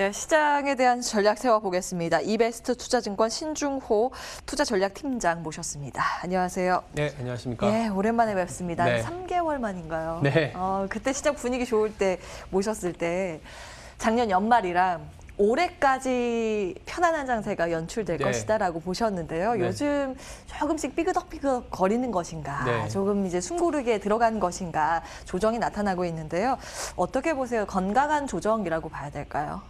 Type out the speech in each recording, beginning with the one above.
예, 시장에 대한 전략 세워보겠습니다. 이베스트 투자증권 신중호 투자전략팀장 모셨습니다. 안녕하세요. 네, 안녕하십니까. 예, 오랜만에 뵙습니다. 네. 3개월 만인가요? 네. 그때 시장 분위기 좋을 때 모셨을 때 작년 연말이랑 올해까지 편안한 장세가 연출될 네. 것이다라고 보셨는데요. 네. 요즘 조금씩 삐그덕삐그덕 거리는 것인가, 네. 조금 이제 숨고르게 들어간 것인가 조정이 나타나고 있는데요. 어떻게 보세요? 건강한 조정이라고 봐야 될까요?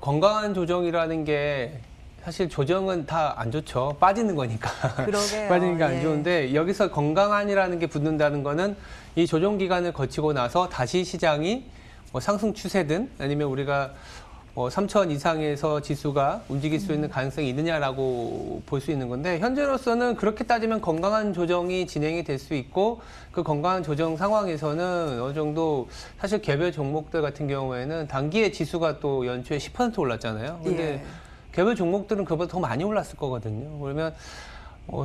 건강한 조정이라는 게 사실 조정은 다 안 좋죠. 빠지는 거니까. 그러게요. 빠지니까 안 예. 좋은데 여기서 건강한이라는 게 붙는다는 거는 이 조정 기간을 거치고 나서 다시 시장이 상승 추세든 아니면 우리가 3,000 이상에서 지수가 움직일 수 있는 가능성이 있느냐라고 볼 수 있는 건데 현재로서는 그렇게 따지면 건강한 조정이 진행이 될 수 있고 그 건강한 조정 상황에서는 어느 정도 사실 개별 종목들 같은 경우에는 단기에 지수가 또 연초에 10% 올랐잖아요. 근데 예. 개별 종목들은 그보다 더 많이 올랐을 거거든요. 그러면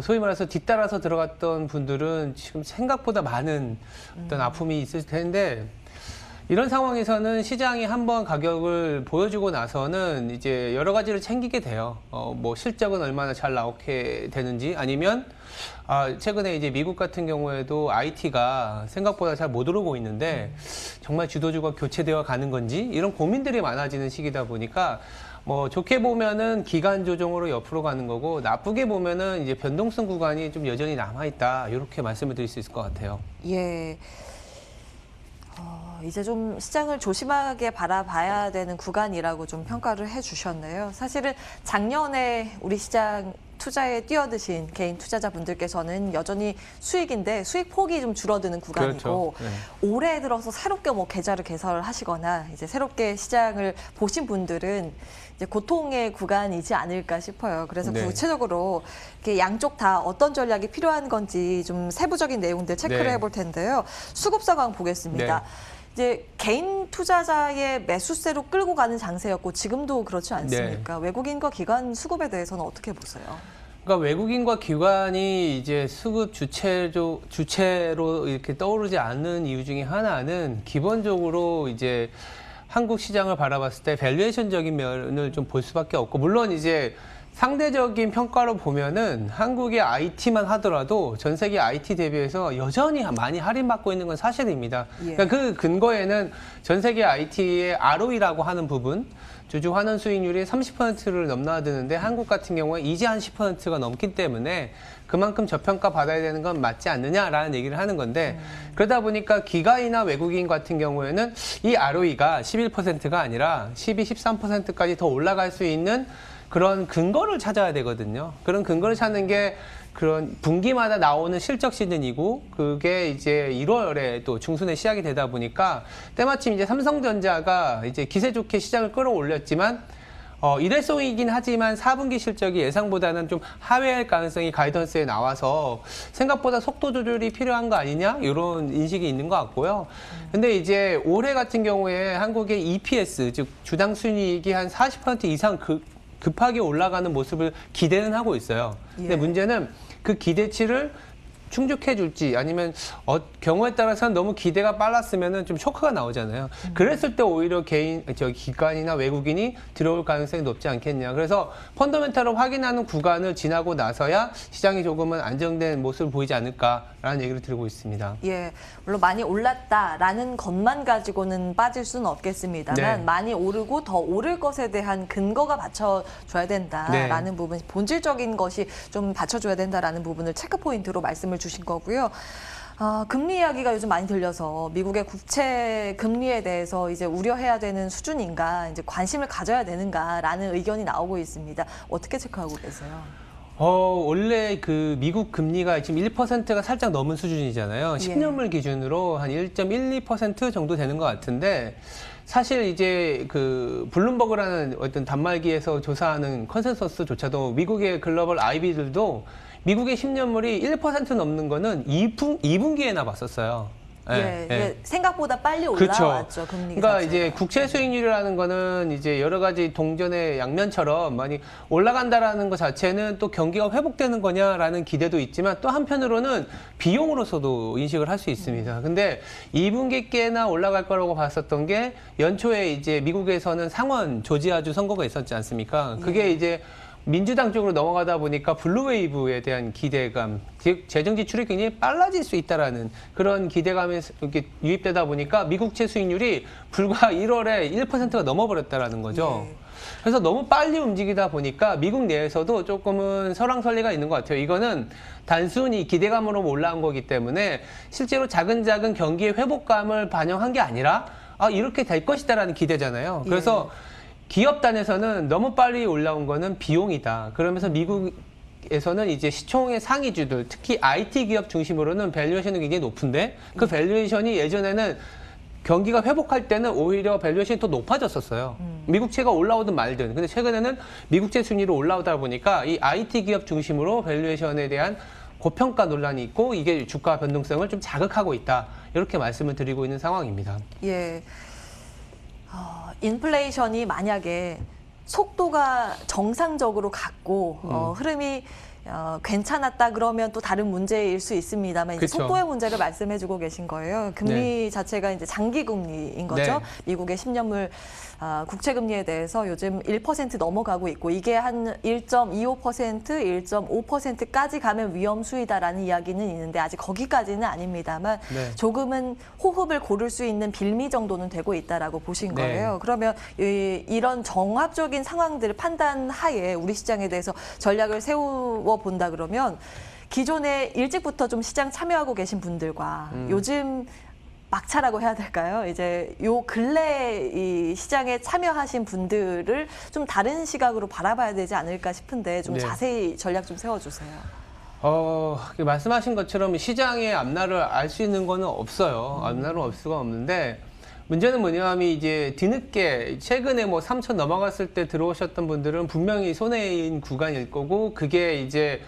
소위 말해서 뒤따라서 들어갔던 분들은 지금 생각보다 많은 어떤 아픔이 있을 텐데 이런 상황에서는 시장이 한번 가격을 보여주고 나서는 이제 여러 가지를 챙기게 돼요. 뭐 실적은 얼마나 잘 나오게 되는지 아니면 최근에 이제 미국 같은 경우에도 IT가 생각보다 잘 못 오르고 있는데 정말 주도주가 교체되어 가는 건지 이런 고민들이 많아지는 시기다 보니까 좋게 보면은 기간 조정으로 옆으로 가는 거고 나쁘게 보면은 이제 변동성 구간이 좀 여전히 남아 있다. 이렇게 말씀을 드릴 수 있을 것 같아요. 예. 이제 좀 시장을 조심하게 바라봐야 되는 구간이라고 좀 평가를 해주셨네요. 사실은 작년에 우리 시장 투자에 뛰어드신 개인 투자자분들께서는 여전히 수익인데 수익 폭이 좀 줄어드는 구간이고 그렇죠. 네. 올해 들어서 새롭게 계좌를 개설하시거나 이제 새롭게 시장을 보신 분들은 이제 고통의 구간이지 않을까 싶어요. 그래서 네. 구체적으로 이렇게 양쪽 다 어떤 전략이 필요한 건지 좀 세부적인 내용들 체크를 네. 해볼 텐데요. 수급 상황 보겠습니다. 네. 이제 개인 투자자의 매수세로 끌고 가는 장세였고 지금도 그렇지 않습니까? 외국인과 기관 수급에 대해서는 어떻게 보세요? 그러니까 외국인과 기관이 이제 수급 주체로 이렇게 떠오르지 않는 이유 중에 하나는 기본적으로 이제 한국 시장을 바라봤을 때 밸류에이션적인 면을 좀 볼 수밖에 없고 물론 이제 상대적인 평가로 보면은 한국의 IT만 하더라도 전 세계 IT 대비해서 여전히 많이 할인받고 있는 건 사실입니다. 예. 그러니까 그 근거에는 전 세계 IT의 ROE라고 하는 부분, 주주 환원 수익률이 30%를 넘나드는데 한국 같은 경우에 이제 한 10%가 넘기 때문에 그만큼 저평가 받아야 되는 건 맞지 않느냐라는 얘기를 하는 건데 그러다 보니까 기관이나 외국인 같은 경우에는 이 ROE가 11%가 아니라 12, 13%까지 더 올라갈 수 있는 그런 근거를 찾아야 되거든요. 그런 근거를 찾는 게 그런 분기마다 나오는 실적 시즌이고 그게 이제 1월에 또 중순에 시작이 되다 보니까 때마침 이제 삼성전자가 이제 기세 좋게 시장을 끌어올렸지만 일회성이긴 하지만 4분기 실적이 예상보다는 좀 하회할 가능성이 가이던스에 나와서 생각보다 속도 조절이 필요한 거 아니냐 이런 인식이 있는 것 같고요. 근데 이제 올해 같은 경우에 한국의 EPS 즉 주당 순이익이 한 40% 이상 급하게 올라가는 모습을 기대는 하고 있어요. 근데 예. 문제는 그 기대치를 충족해 줄지 아니면 경우에 따라서는 너무 기대가 빨랐으면은 좀 쇼크가 나오잖아요. 그랬을 때 오히려 기관이나 외국인이 들어올 가능성이 높지 않겠냐. 그래서 펀더멘탈을 확인하는 구간을 지나고 나서야 시장이 조금은 안정된 모습을 보이지 않을까라는 얘기를 드리고 있습니다. 예, 물론 많이 올랐다라는 것만 가지고는 빠질 수는 없겠습니다만 네. 많이 오르고 더 오를 것에 대한 근거가 받쳐줘야 된다라는 네. 부분, 본질적인 것이 좀 받쳐줘야 된다라는 부분을 체크 포인트로 말씀을 주신 거고요. 금리 이야기가 요즘 많이 들려서 미국의 국채 금리에 대해서 이제 우려해야 되는 수준인가, 이제 관심을 가져야 되는가라는 의견이 나오고 있습니다. 어떻게 체크하고 계세요? 원래 그 미국 금리가 지금 1%가 살짝 넘은 수준이잖아요. 10년물 기준으로 한 1.12% 정도 되는 것 같은데 사실 이제 그 블룸버그라는 어떤 단말기에서 조사하는 컨센서스조차도 미국의 글로벌 IB들도 미국의 10년물이 1% 넘는 거는 2분기에나 봤었어요. 예, 이게 생각보다 빨리 그렇죠. 올라왔죠. 금리 그러니까 자체가. 이제 국채 수익률이라는 거는 이제 여러 가지 동전의 양면처럼 많이 올라간다라는 것 자체는 또 경기가 회복되는 거냐라는 기대도 있지만 또 한편으로는 비용으로서도 인식을 할 수 있습니다. 근데 2분기께나 올라갈 거라고 봤었던 게 연초에 이제 미국에서는 상원 조지아주 선거가 있었지 않습니까? 그게 이제 민주당 쪽으로 넘어가다 보니까 블루웨이브에 대한 기대감, 즉 재정 지출이 굉장히 빨라질 수 있다라는 그런 기대감이 이렇게 유입되다 보니까 미국채 수익률이 불과 1월에 1%가 넘어버렸다라는 거죠. 예. 그래서 너무 빨리 움직이다 보니까 미국 내에서도 조금은 설왕설래가 있는 것 같아요. 이거는 단순히 기대감으로 올라온 거기 때문에 실제로 작은 경기의 회복감을 반영한 게 아니라 이렇게 될 것이다라는 기대잖아요. 그래서 기업단에서는 너무 빨리 올라온 거는 비용이다. 그러면서 미국에서는 이제 시총의 상위주들, 특히 IT 기업 중심으로는 밸류에이션이 굉장히 높은데 그 밸류에이션이 예전에는 경기가 회복할 때는 오히려 밸류에이션이 더 높아졌었어요. 미국채가 올라오든 말든. 근데 최근에는 미국채 순위로 올라오다 보니까 이 IT 기업 중심으로 밸류에이션에 대한 고평가 논란이 있고 이게 주가 변동성을 좀 자극하고 있다. 이렇게 말씀을 드리고 있는 상황입니다. 예. 인플레이션이 만약에 속도가 정상적으로 갔고 흐름이 괜찮았다 그러면 또 다른 문제일 수 있습니다만 이제 그쵸. 속도의 문제를 말씀해주고 계신 거예요. 금리 자체가 이제 장기 금리인 거죠. 네. 미국의 10년물 국채 금리에 대해서 요즘 1% 넘어가고 있고 이게 한 1.25%, 1.5%까지 가면 위험 수위다라는 이야기는 있는데 아직 거기까지는 아닙니다만 네. 조금은 호흡을 고를 수 있는 빌미 정도는 되고 있다라고 보신 네. 거예요. 그러면 이런 종합적인 상황들을 판단하에 우리 시장에 대해서 전략을 세워 본다 그러면 기존에 일찍부터 좀 시장 참여하고 계신 분들과 요즘 막차라고 해야 될까요? 이제 요 근래 이 시장에 참여하신 분들을 좀 다른 시각으로 바라봐야 되지 않을까 싶은데 좀 네. 자세히 전략 좀 세워주세요. 말씀하신 것처럼 시장의 앞날을 알 수 있는 거는 없어요. 앞날은 없을 수가 없는데 문제는 뭐냐면 이제 뒤늦게 최근에 뭐 3천 넘어갔을 때 들어오셨던 분들은 분명히 손해인 구간일 거고 그게 이제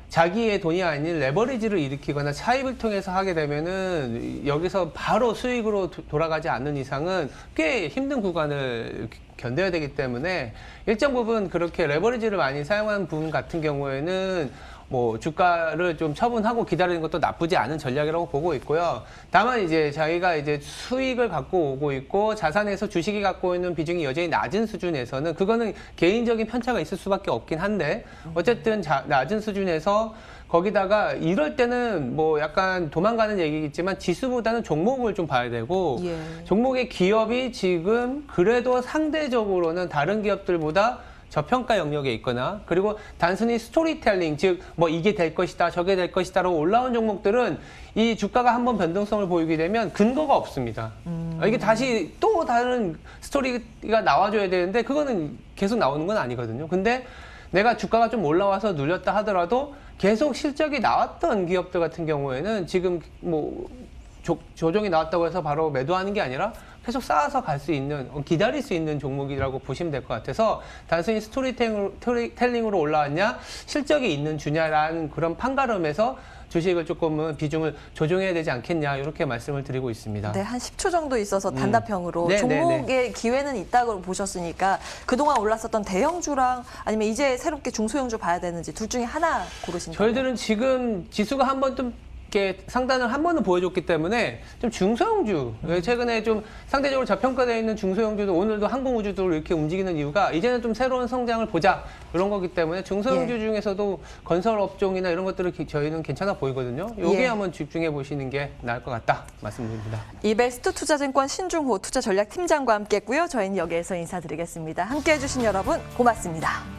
자기의 돈이 아닌 레버리지를 일으키거나 차입을 통해서 하게 되면은 여기서 바로 수익으로 돌아가지 않는 이상은 꽤 힘든 구간을 견뎌야 되기 때문에 일정 부분 그렇게 레버리지를 많이 사용한 부분 같은 경우에는 뭐 주가를 좀 처분하고 기다리는 것도 나쁘지 않은 전략이라고 보고 있고요. 다만 이제 자기가 이제 수익을 갖고 오고 있고 자산에서 주식이 갖고 있는 비중이 여전히 낮은 수준에서는 그거는 개인적인 편차가 있을 수밖에 없긴 한데 어쨌든 낮은 수준에서 거기다가 이럴 때는 뭐 약간 도망가는 얘기겠지만 지수보다는 종목을 좀 봐야 되고 예. 종목의 기업이 지금 그래도 상대적으로는 다른 기업들보다 저평가 영역에 있거나 그리고 단순히 스토리텔링 즉 뭐 이게 될 것이다 저게 될 것이다로 올라온 종목들은 이 주가가 한번 변동성을 보이게 되면 근거가 없습니다. 이게 다시 또 다른 스토리가 나와줘야 되는데 그거는 계속 나오는 건 아니거든요. 근데 내가 주가가 좀 올라와서 눌렸다 하더라도 계속 실적이 나왔던 기업들 같은 경우에는 지금 뭐 조정이 나왔다고 해서 바로 매도하는 게 아니라 계속 쌓아서 갈 수 있는, 기다릴 수 있는 종목이라고 보시면 될 것 같아서 단순히 스토리텔링으로 올라왔냐, 실적이 있는 주냐라는 그런 판가름에서 주식을 조금은 비중을 조정해야 되지 않겠냐 이렇게 말씀을 드리고 있습니다. 네, 한 10초 정도 있어서 단답형으로 네, 종목의 기회는 있다고 보셨으니까 그동안 올랐었던 대형주랑 아니면 이제 새롭게 중소형주 봐야 되는지 둘 중에 하나 고르신다면? 저희들은 지금 지수가 한번 좀 이렇게 상단을 한 번은 보여줬기 때문에 좀 중소형주 최근에 좀 상대적으로 저평가되어 있는 중소형주도 오늘도 항공우주도 이렇게 움직이는 이유가 이제는 좀 새로운 성장을 보자 이런 거기 때문에 중소형주 예. 중에서도 건설 업종이나 이런 것들을 저희는 괜찮아 보이거든요. 여기에 예. 한번 집중해 보시는 게 나을 것 같다 말씀드립니다. 이베스트 투자증권 신중호 투자전략팀장과 함께했고요. 저희는 여기에서 인사드리겠습니다. 함께해 주신 여러분 고맙습니다.